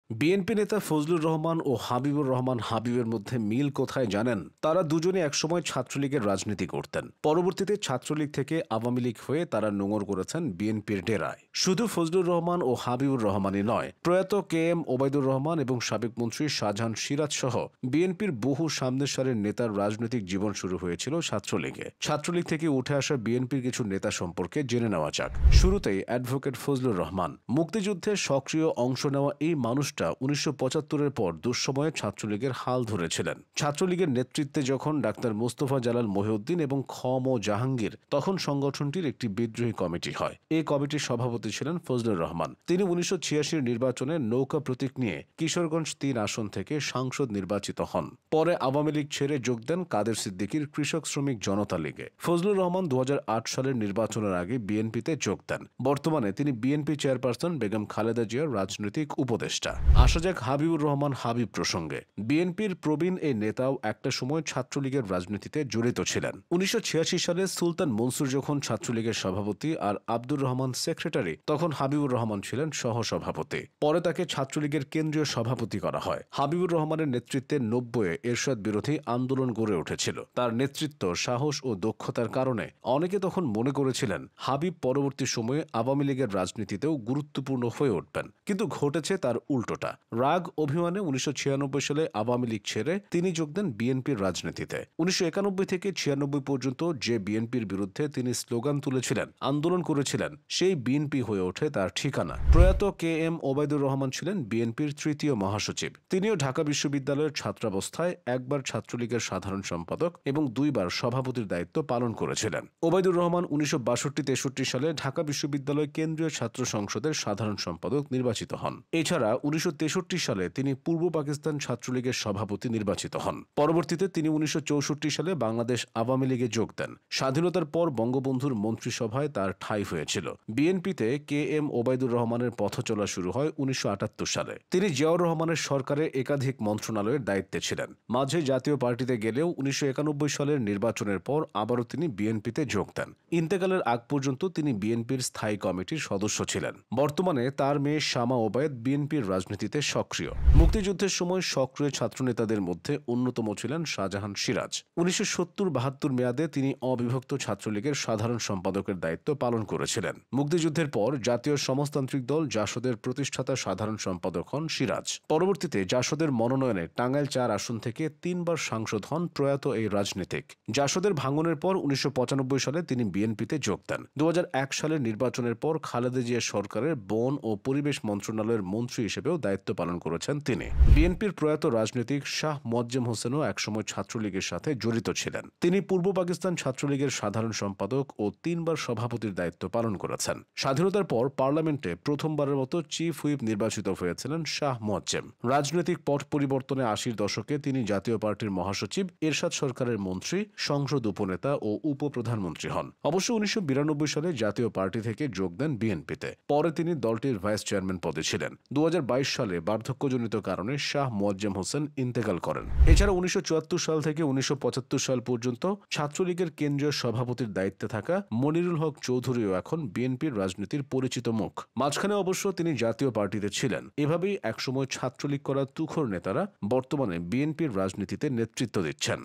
BNP নেতা ফজলুর রহমান ও হাবিবুর রহমান হাবিবের মধ্যে মিল কোথায় জানেন? তারা দুজনে একসময় ছাত্রলীগের রাজনীতি করতেন। পরবর্তীতে ছাত্রলীগ থেকে আওয়ামী লীগ হয়ে তারা নোঙর করেছেন বিএনপির ডেরায়। শুধু ফজলুর রহমান ও হাবিবুর রহমানই নয়, প্রয়াত কে এম ওবায়দুর রহমান এবং সাবেক মন্ত্রী শাহজাহান সিরাজ সহ বিএনপির বহু সামনের সারির নেতার রাজনৈতিক জীবন শুরু হয়েছিল ছাত্রলীগে। ছাত্রলীগ থেকে উঠে আসা বিএনপির কিছু নেতা সম্পর্কে জেনে নেওয়া যাক। শুরুতেই অ্যাডভোকেট ফজলুর রহমান। মুক্তিযুদ্ধে সক্রিয় অংশ নেওয়া এই মানুষটা 1975-এর পর দুঃসময়ে ছাত্রলীগের হাল ধরেছিলেন। ছাত্রলীগের নেতৃত্বে যখন ডাক্তার মোস্তফা জালাল মহিউদ্দিন এবং খ ম জাহাঙ্গীর, তখন সংগঠনটির একটি বিদ্রোহী কমিটি হয়। এই কমিটির সভাপতি ছিলেন ফজলুর রহমান। তিনি 1986 নির্বাচনে নৌকা প্রতীক নিয়ে কিশোরগঞ্জ 3 আসন থেকে সাংসদ নির্বাচিত হন। পরে আওয়ামী লীগ ছেড়ে যোগ দেন কাদের সিদ্দিকীর কৃষক শ্রমিক জনতা লীগে। ফজলুর রহমান 2008 সালের নির্বাচনের আগে বিএনপিতে যোগ দেন। বর্তমানে তিনি বিএনপি চেয়ারপারসন বেগম খালেদা জিয়ার রাজনৈতিক উপদেষ্টা। আসা যাক হাবিবুর রহমান হাবিব প্রসঙ্গে। বিএনপির প্রবীণ এই নেতাও একটা সময় ছাত্রলীগের রাজনীতিতে জড়িত ছিলেন। 1986 সালে সুলতান মনসুর যখন ছাত্রলীগের সভাপতি আর আব্দুর রহমান সেক্রেটারি, তখন হাবিবুর রহমান ছিলেন সহসভাপতি। পরে তাকে ছাত্রলীগের কেন্দ্রীয় সভাপতি করা হয়। হাবিবুর রহমানের নেতৃত্বে 90-এ এরশাদ বিরোধী আন্দোলন গড়ে উঠেছিল। তার নেতৃত্ব, সাহস ও দক্ষতার কারণে অনেকে তখন মনে করেছিলেন হাবিব পরবর্তী সময়ে আওয়ামী লীগের রাজনীতিতেও গুরুত্বপূর্ণ হয়ে উঠবেন। কিন্তু ঘটেছে তার উল্টোটা। রাগ অভিমানে 1996 সালে আওয়ামী লীগ ছেড়ে তিনি যোগ দেন বিএনপির রাজনীতিতে। 1991 থেকে 96 পর্যন্ত যে বিএনপির বিরুদ্ধে তিনি স্লোগান তুলেছিলেন, আন্দোলন করেছিলেন, সেই বিএনপি হয়ে ওঠে তার ঠিকানা। প্রয়াত কে এম ওবায়দুর রহমান ছিলেন বিএনপির 3য় মহাসচিব। তিনিও ঢাকা বিশ্ববিদ্যালয়ের ছাত্রাবস্থায় একবার ছাত্রলীগের সাধারণ সম্পাদক এবং 2 বার সভাপতির দায়িত্ব পালন করেছিলেন। ওবায়দুর রহমান 1962-63 সালে ঢাকা বিশ্ববিদ্যালয় কেন্দ্রীয় ছাত্র সংসদের সাধারণ সম্পাদক নির্বাচিত হন। এছাড়া 1963 সালে তিনি পূর্ব পাকিস্তান ছাত্রলীগের সভাপতি নির্বাচিত হন। পরবর্তীতে তিনি 1964 সালে বাংলাদেশ আওয়ামী লীগে যোগ দেন। স্বাধীনতার পর বঙ্গবন্ধুর মন্ত্রিসভায় তার ঠাঁই হয়েছিল। বিএনপিতে কে এম ওবায়দুর রহমানের পথ চলা শুরু হয় 1978 সালে। তিনি জিয়াউর রহমানের সরকারে একাধিক মন্ত্রণালয়ের দায়িত্বে ছিলেন। মাঝে জাতীয় পার্টিতে গেলেও 1991 সালের নির্বাচনের পর আবারও তিনি বিএনপিতে যোগ দেন। ইন্তেকালের আগ পর্যন্ত তিনি বিএনপির স্থায়ী কমিটির সদস্য ছিলেন। বর্তমানে তার মেয়ে শামা ওবায়েদ বিএনপির রাজনীতিতে সক্রিয়। মুক্তিযুদ্ধের সময় সক্রিয় ছাত্রনেতাদের মধ্যে অন্যতম ছিলেন শাহজাহান সিরাজ। 1970-72 মেয়াদে তিনি অবিভক্ত ছাত্রলীগের সাধারণ সম্পাদকের দায়িত্ব পালন করেছিলেন। মুক্তিযুদ্ধের পর জাতীয় সমাজতান্ত্রিক দল জাসদের প্রতিষ্ঠাতা সাধারণ সম্পাদক হন সিরাজ। পরবর্তীতে জাসদের মনোনয়নে টাঙ্গাইল 4 আসন থেকে 3 বার সাংসদ হন প্রয়াত এই রাজনীতিক। জাসদের ভাঙনের পর 1995 সালে তিনি বিএনপিতে যোগ দেন। 2001 সালের নির্বাচনের পর খালেদা জিয়া সরকারের বন ও পরিবেশ মন্ত্রণালয়ের মন্ত্রী হিসেবেও দায়িত্ব পালন করেছেন তিনি। বিএনপির প্রয়াত রাজনীতিক শাহ মোয়াজ্জেম হোসেনও একসময় ছাত্রলীগের সাথে জড়িত ছিলেন। তিনি পূর্ব পাকিস্তান ছাত্রলীগের সাধারণ সম্পাদক ও 3 বার সভাপতির দায়িত্ব পালন করেছেন। স্বাধীনতার পর পার্লামেন্টে প্রথমবারের মতো চিফ হুইপ নির্বাচিত হয়েছিলেন শাহ মোয়াজ্জেম। রাজনৈতিক পট পরিবর্তনে 80-র দশকে তিনি জাতীয় পার্টির মহাসচিব, এরশাদ সরকারের মন্ত্রী, সংসদ উপনেতা ও উপপ্রধানমন্ত্রী হন। অবশ্য 1992 সালে জাতীয় পার্টি থেকে যোগ দেন বিএনপিতে। পরে তিনি দলটির ভাইস চেয়ারম্যান পদে ছিলেন। 2022 সালে বার্ধক্যজনিত কারণে শাহ মোয়াজ্জেম হোসেন ইন্তেকাল করেন। এছাড়া 1974 সাল থেকে 1975 সাল পর্যন্ত ছাত্রলীগের কেন্দ্রীয় সভাপতির দায়িত্বে থাকা মনিরুল হক চৌধুরীও এখন বিএনপির রাজনীতির পরিচিত মুখ। মাঝখানে অবশ্য তিনি জাতীয় পার্টিতে ছিলেন। এভাবেই একসময় ছাত্রলীগ করা তুখোর নেতারা বর্তমানে বিএনপির রাজনীতিতে নেতৃত্ব দিচ্ছেন।